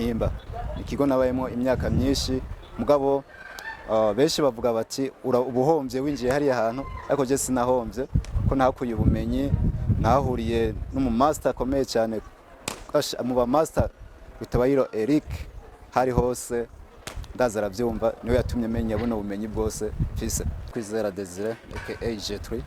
Mpimba. Ikigo nabayemo imyaka myinshi mugabo benshi bavuga bati ubuhombye winjiye hari ahantu ariko je sinahombye ko nahakuye ubumenyi nahuriye n'umu master akomeye cyane mu ba master Rutabayiro Eric hari hose ndaza arabyumva niwe yatumye menya buno bumenyi bwose fise Kwizera Desire aka J3.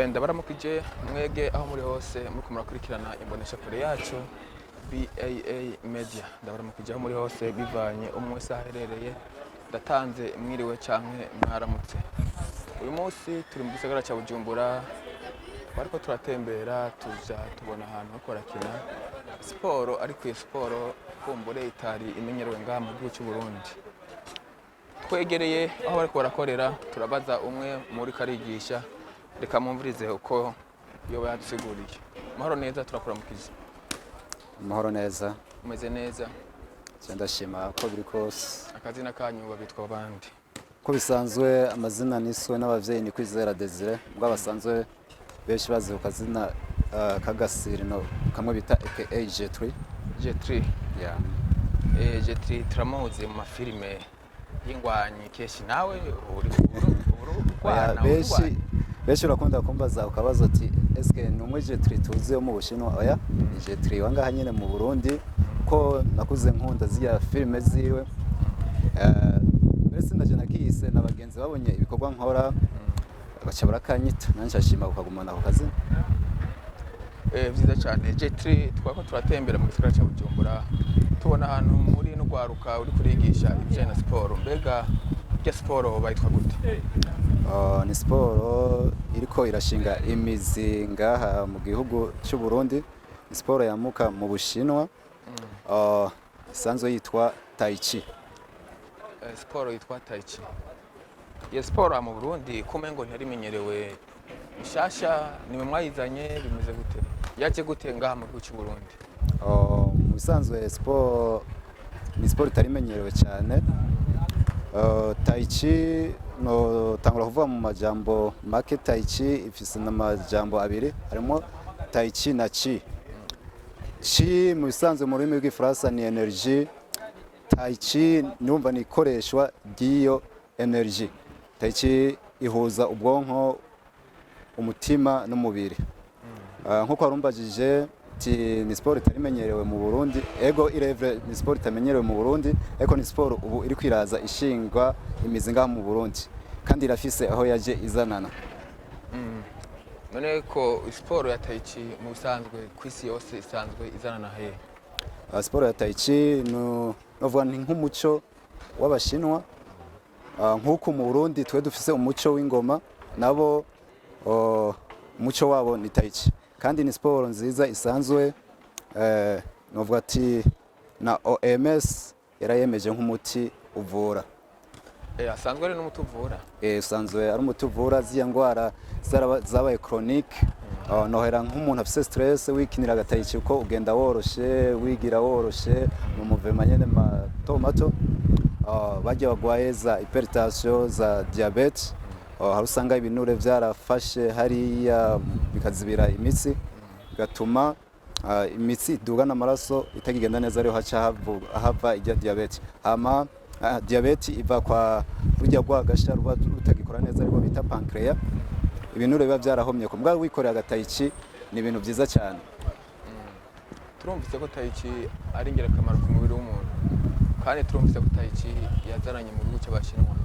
Ndabaramukije mwege aho muri hose muri murakurikirana imbonesha kure yacu BAA Media. Ndabaramukije aho muri hose bivanye umwe wese aherereye ndatanze mwiriwe canke mwaramutse. Uyu munsi turi mu gisagara ca Bujumbura twariko turatembera tuja tubona ahantu ho korakina siporo ariko iyo siporo kumbure itari imenyerewe ngaha mu gihugu cy'u Burundi. Twegereye aho bariko barakorera turabaza umwe muri karigisha reka mumvirize uko yoba yadusiguriye. Mahoro neza turakuramukije. Mahoro neza. Umeze neza? Ndashima ko biri kose. Akazina kanyu babitwa bandi? Ko bisanzwe amazina niswe n'abavyeyi ni Kwizera Desire ubwo basanzwe benshi bazi ukazina kagasirino kamwe bita aka J3. J3. Yeah. J3 turamuzi mu mafilime y'ingwanyi keshi nawe uri benshi urakunda kumbaza ukabaza ati eske ni umwe J3 tuzi yo mu Bushinwa? Oya, ni J3 wangaha nyene mu Burundi ko nakuze nkunda ziya filime ziwe. Mbese ndaje nakise nabagenzi babonye ibikorwa nkora baca barakanyita nanje ashima ukagumana ku kazi. Vyiza cyane. J3 twako turatembera mu gisagara cya Bujumbura tubona ahantu muri no gwaruka uri kurigisha ibijanye na siporo. Mbega ya siporo bayitwa gute? Ni siporo iriko irashinga imizi ngaha mu gihugu cy'u Burundi. Ni siporo yamuka mu Bushinwa. Isanzwe yitwa Tai Chi. Siporo yitwa Tai Chi. Iyo siporo mu Burundi kumengo ntarimenyerewe ishasha nimwe mwayizanye bimeze gute? Yaje gute ngaha mu gihugu cy'u Burundi? Mu bisanzwe siporo ni siporo itarimenyerewe cyane. Tai Chi no tangura kuvuga mu majambo make. Tai Chi ifise n'amajambo abiri harimo Tai Chi na Chi. Chi mu bisanzwe mu rurimi rw'Ifaransa ni energy. Tai Chi numva ni ikoreshwa ry'iyo energy. Tai Chi ihuza ubwonko, umutima n'umubiri. Nkuko warumbajije ni sport itarimenyerewe mu Burundi. Ego irevre ni sport itamenyerewe mu Burundi, eko ni sport ubu iri kwiraza ishingwa imizi ngaha mu Burundi kandi irafise aho yaje izanana. None ko sport ya Tai Chi mu bisanzwe kwisi yose isanzwe izanana he? Sport ya Tai Chi novuga ni nk'umuco w'Abashinwa. Nkuko mu Burundi twe dufise umuco w'ingoma nabo umuco wabo ni Tai Chi kandi ni sport nziza isanzwe novuga ati na OMS yarayemeje nk'umuti uvura. Asanzwe ari n'umuti uvura? Usanzwe ari umuti uvura ziya ngwara zabaye chronique. Nohera nk'umuntu afise stress wikinira Tai Chi uko ugenda woroshe wigira woroshe mu movement nyene mato bajya bagwaye za hypertension za diabete. Hari usanga ibinure byarafashe hariya bikazibira imitsi gatuma imitsi idugana amaraso itagigenda neza ariho haca hava ijya diabete. Hama diabete iva kwa rujya rwagasha ruba rutagikora neza ariko bita pancreas. Ibinure biba byarahomye ko mbwa wikorera Tai Chi ni ibintu byiza cyane. Turumvise ko Tai Chi ari ingirakamaro ku mubiri w'umuntu kandi turumvise ko Tai Chi yazaranye mu gihugu cy'Abashinwa.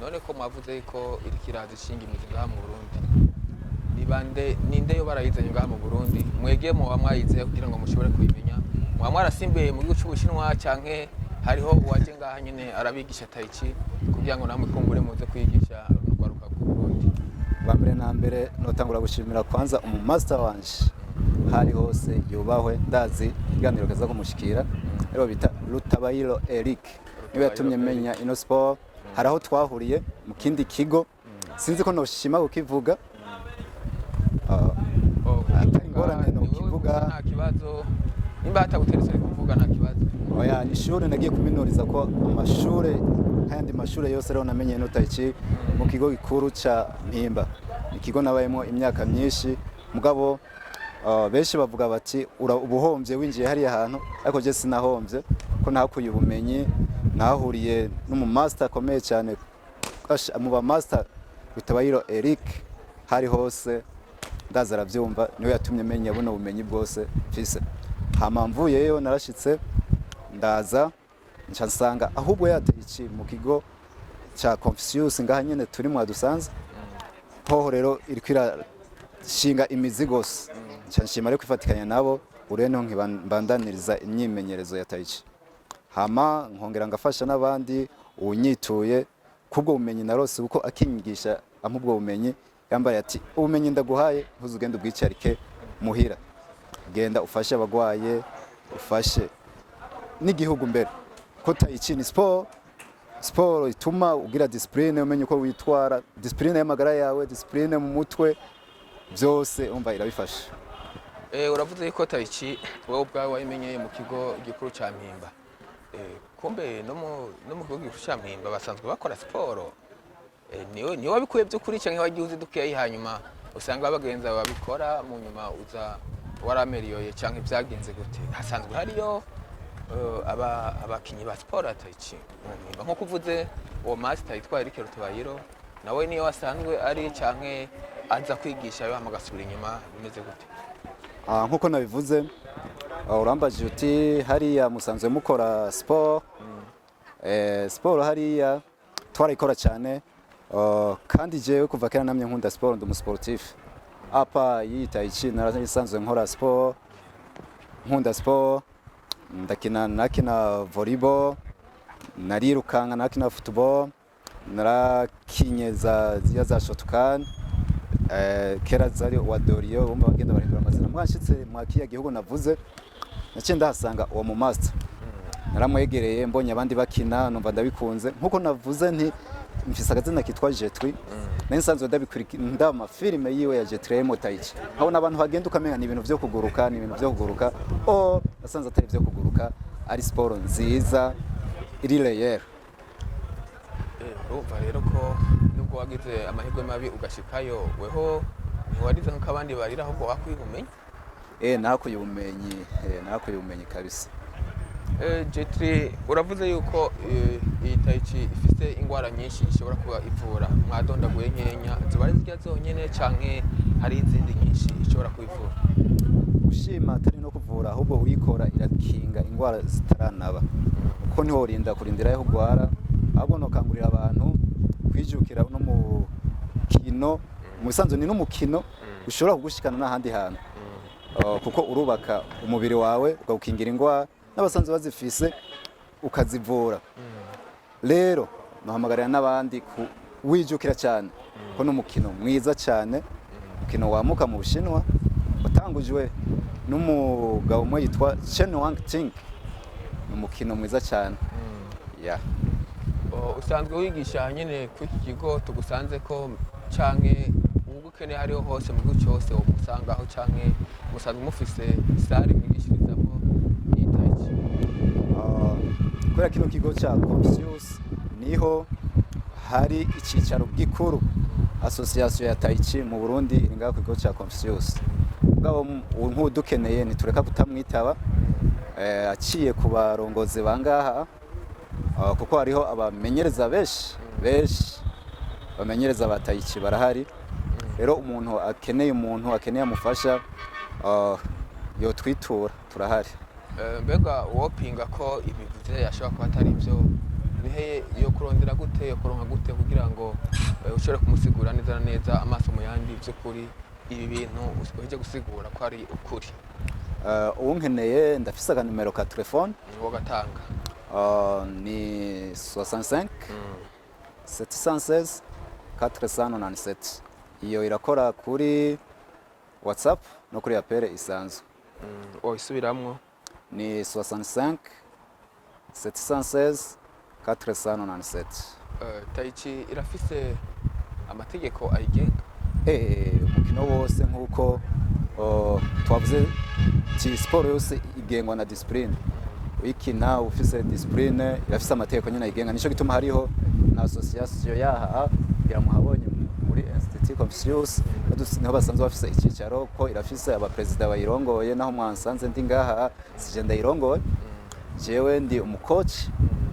None ko mwavuze ko iri kiraza ishinga imizi ngaha mu Burundi, ninde yo barayizanye ngaha mu Burundi? Mwege mu bamwayize kugira ngo mushobore kuyimenya mwa mwarasimbiye mu gihugu cy'Ubushinwa canke hariho uwaje ngaha nyene arabigisha Tai Chi kugira ngo namwe kumbure muze kwigisha n'ugwaruka ku Burundi? Bambere na mbere notangura gushimira kwanza umu master wanje hari hose yubahwe ndazi iganiro kaza kumushikira rero bita Rutabayiro Eric niwe yatumye menya ino sport. Haraho twahuriye mu kindi kigo sinzi ko noshima kukivuga. Ngorane no kivuga nta kibazo nimba hataguteretse kuvuga nta kibazo. Oya ni shure nagiye kuminuriza ko amashure kandi mashure yose rero namenye no Tai Chi mu kigo gikuru ca Mpimba. ikigo nabayemo imyaka myinshi mugabo benshi bavuga bati ubuhombye winjiye hariya hantu ariko je sinahombye ko nahakuye ubumenyi nahuriye n'umu master akomeye cyane mu ba master Bitabayiro Eric hari hose ndaza arabyumva niwe yatumye menya buno bumenyi bwose mfise hama mvuyeyo narashitse ndaza nsanga ahubwo yateye iki mu kigo cha Confucius ngaha nyene turi mu adusanze hoho rero irikwira shinga imizi gose nshima rero kwifatikanya nabo ureno nkibandaniriza imyimenyerezo ya Tai Chi hama nkongera ngafasha n'abandi unyituye kubwo bumenyi narose uko akinyigisha amubwo bumenyi yambara ati ubumenyi ndaguhaye ntuzugende ubwicarike muhira genda ufashe abagwaye ufashe n'igihugu mbere ko Tai Chi ni sport ituma ugira discipline umenye uko witwara discipline y'amagara yawe discipline mu mutwe byose umva irabifasha. Uravuze ko Tai Chi wowe ubwawe wayimenyeye mu kigo gikuru ca Mpimba kumbe no mu kigo gikuru ca Mpimba basanzwe bakora siporo niwe wabikuye by'ukuri cyangwa wagiye dukiye hanyuma usanga abagenza babikora mu nyuma uza warameriyoye cyangwa ibyagenze gute hasanzwe hariyo abakinyi ba siporo Tai Chi nko kuvuze uwo master yitwa Eric Bitabayiro nawe niyo wasanzwe ari cyangwa aza kwigisha yo hamagasubira inyuma bimeze gute? Nkuko nabivuze urambaje uti hariya musanzwe mukora sport sport hariya twarayikora cyane kandi jewe kuva kera namye nkunda sport ndi umusportif apa yi Tai Chi narasanzwe nkora sport nkunda sport nakina volleyball narirukanga nakina football narakinye za shotgun kera zari wadorio umba bagenda barindura amazina mwashitse mwakiya gihugu navuze nace ndahasanga uwo mu master naramwegereye mbonye abandi bakina numva ndabikunze nkuko navuze nti mfise akazina kitwa Jetri nensanzwe ndabikurikira amafilime yiwe ya Jetri mu Tai Chi aho nabantu bagenda ukamenya ni ibintu byo kuguruka nasanze atari byo kuguruka ari sport nziza iri layer. Urumva rero ko nubwo wagize amahirwe mabi ugashikayo weho ntiwarize nk'abandi barira ahubwo wakwibumenye nakuye ubumenyi kabisa. Jetri uravuze yuko iyi Tai Chi ifite ingwara nyinshi ishobora kuba ivura mwadondaguye nkenya zibari zirya zonyene canke hari izindi nyinshi ishobora kubivura? Ushima atari no kuvura ahubwo uyikora irakinga ingwara zitaranaba kuko ntihorinda kurindira yo gwara ahubwo no kangurira abantu kwijukira no mu kino mu bisanzwe ni n'umukino ushobora kugushikana n'ahandi hantu kuko urubaka umubiri wawe ugakingira ingwara n'abasanzwe bazifise ukazivura. Rero nahamagarira n'abandi wijukira cyane ko n'umukino mwiza cyane umukino wamuka mu Bushinwa utangujwe n'umugabo umwe yitwa Chen Wangting umukino mwiza cyane. Usanzwe wigisha nyene ku iki kigo tugusanze ko canke ugukeneye hariho hose mu gihugu cyose umusangaho canke musanzwe mufise sare mwigishirizamo Tai Chi? Kubera kino kigo cya Confucius niho hari icicaro gikuru association ya Tai Chi mu Burundi ingaho ku kigo cya Confucius ubwo nk'udukeneye nitureka kutamwitaba aciye ku barongozi bangaha kuko hariho abamenyereza benshi bamenyereza ba Tai Chi barahari. Rero umuntu akeneye amufasha yo twitura turahari. Mbega wopinga ko ibivuze yashobora kuba atari byo bihe yo kurondera gute yo kuronka gute kugira ngo ushobore kumusigura neza amaso mu yandi by'ukuri ibi bintu uheje gusigura ko ari ukuri? Unkeneye ndafise aga numero ka telefone wo gatanga ni 65 716 497 iyo irakora kuri WhatsApp no kuri apere isanzwe. Isubiramwo ni 65 716 497. Tai Chi irafise amategeko ayigenga? Umukino wose nkuko twavuze ti sport yose igengwa na discipline wikina ufise discipline irafise amategeko nyine ayigenga nico gituma hariho na association yaha biramuhabonye muri institut Confucius niho basanzwe bafise icyicaro ko irafise abaperezida bayirongoye naho mwansanze ndi ngaha sije ndayirongoye jewe ndi umukoci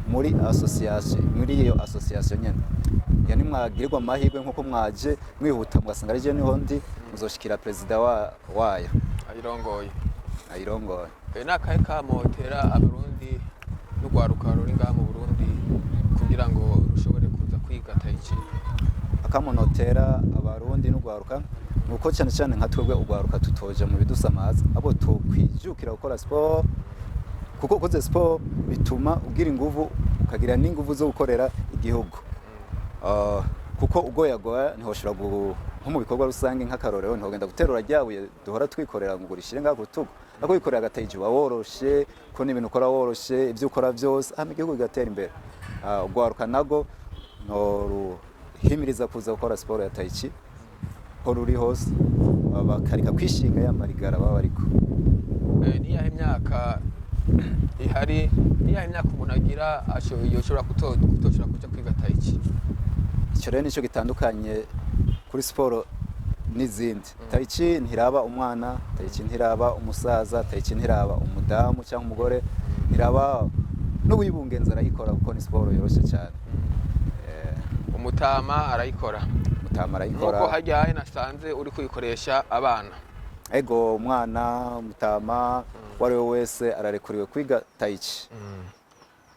muri iyo association nyene yani mwagirirwa amahirwe nkuko mwaje mwihuta mugasanga ari je niho ndi muzoshikira perezida wayo ayirongoye nakahe kamotera abarundi n'ugwaruka ruri ngaha mu Burundi kugira ngo rushobore kuza kwiga Tai Chi? Akamonotera abarundi n'ugwaruka nuko cyane cyane nka twebwe ugwaruka tutoje mu bidusamaza abo tukwijukira gukora sport kuko ukoze sport bituma ugira inguvu ukagira n'inguvu zo gukorera igihugu kuko ugoyagoya ntihoshira nko mu bikorwa rusange nk'akarorero ntogenda guterura ryabuye duhora twikorera ngo urishire ngaho kutugu ako bikorera agataiji woroshe ko n'ibintu ukora woroshe ibyo ukora byose igihugu gatera imbere ugwaruka nago no himiriza kuza gukora sport ya Tai Chi ho ruri hose bakarika kwishinga y'amarigara baba ariko niyahe imyaka ihari niyahe imyaka umuntu agira yoshobora kutoshobora kuja kwiga Tai Chi? Icyo rero nicyo gitandukanye kuri sport n'izindi. Tai Chi ntiraba umwana, Tai Chi ntiraba umusaza, Tai Chi ntiraba umudamu cyangwa umugore, ntiraba n'uwibungenza arayikora kuko ni sport yoroshe cyane. Umutama arayikora. Nuko hajyaye nasanze uri kuyikoresha abana. Ego umwana umutama wari wese ararekuriwe kwiga Tai Chi.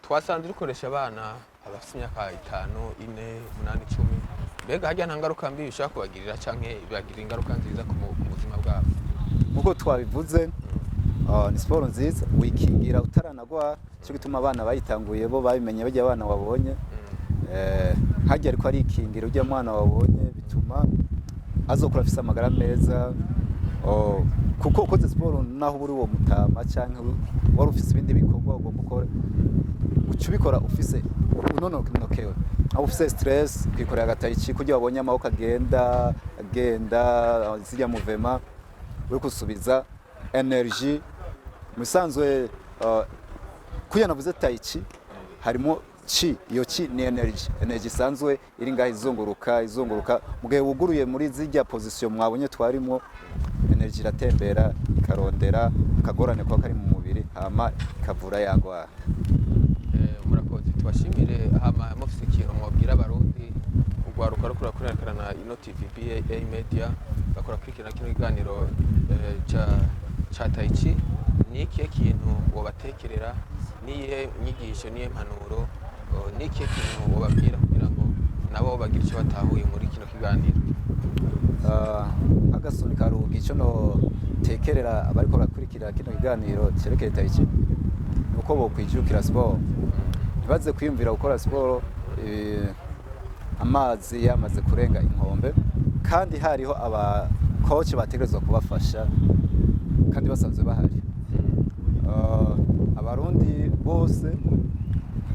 Twasanze urikoresha abana abafite imyaka 5, 4, 8, 10. Mbega hajya nta ngaruka mbi bishaka kubagirira canke bibagirira ingaruka nziza ku buzima bwabo? Nkuko twabivuze ni sport nziza wikingira utaranagwa cyo gituma abana bayitanguye bo babimenye bajya abana wabonye hajya ariko ari ikingira ujya mwana wabonye bituma azokura afise amagara meza kuko ukoze sport naho buri wo mutama canke wari ufise ibindi bikorwa ugomba gukora ucubikora ufise unonokewe aho ufise stress kwikorera agatayi ci kujya wabonye amaboko agenda zijya muvema uri kusubiza energy musanzwe kuya navuze Tai Chi harimo chi iyo chi ni energy sanzwe iri ngaho izunguruka mugihe wuguruye muri zijya position mwabonye twarimo energy iratembera ikarondera akagorane kwa kari mu mubiri hama ikavura yangwa. Murakoze tubashimire hama mufise ikintu mwabwira abarundi ugwaruka rukura kurerekana ino TVBA Media bakora kwikira kino kiganiro cha Tai Chi ni ikihe kintu wobatekerera niye nyigisho niye mpanuro ni ikihe kintu wobabwira kugira ngo nabo bagira icyo batahuye muri kino kiganiro? Agasoni karugi cyo no tekerera abariko bakurikira kino kiganiro cyerekeye Tai Chi nuko bo kwijukira sport baze kwiyumvira gukora sport amazi yamaze kurenga inkombe kandi hariho aba coach bategerezwa kubafasha kandi basanzwe bahari. Abarundi bose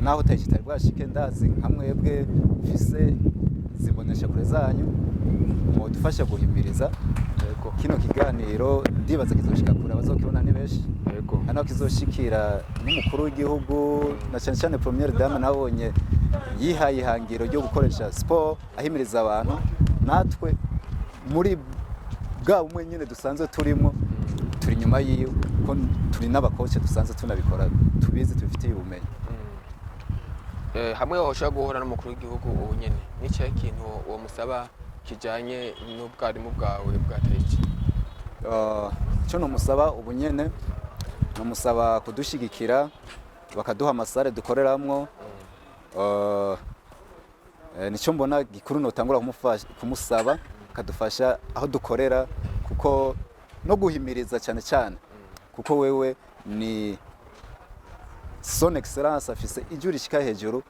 naho Tai Chi tari bwashike ndazi nkamwebwe mfise zibonesha kure zanyu mu dufasha guhimiriza kino kiganiro ndibaza kizoshika kure bazokibona ni benshi hano kizoshikira n'umukuru w'igihugu na cyane cyane Première Dame nabonye yihaye ihangiro ryo gukoresha sport ahimiriza abantu natwe muri bwa bumwe nyine dusanzwe turimo turi nyuma yiwe ko turi n'abakoce dusanzwe tunabikora tubizi tubifitiye ubumenyi. Hamwe hoshaka guhora n'umukuru w'igihugu ubu nyene n'icyo kintu uwo musaba kijanye n'ubwarimu bwawe bwa Tai Chi? Cyo no musaba ubu nyene no musaba kudushigikira bakaduha amasare dukoreramwo nicyo mbona gikuru notangura kumusaba kadufasha aho dukorera kuko no guhimiriza cyane cyane kuko wewe ni son excellence afise ijuri shika hejuru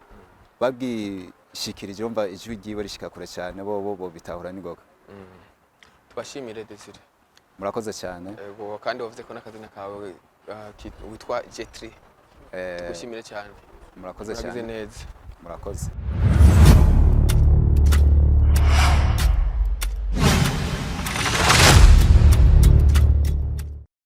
babwishikirije umva ijwi giwe rishika kure cyane bo bitahura n'ingoga. Tubashimire Desire. Murakoze cyane. Yego kandi wavuze ko nakazina kawe witwa Jetri. Tugushimire cyane. Murakoze cyane. Neza. Murakoze.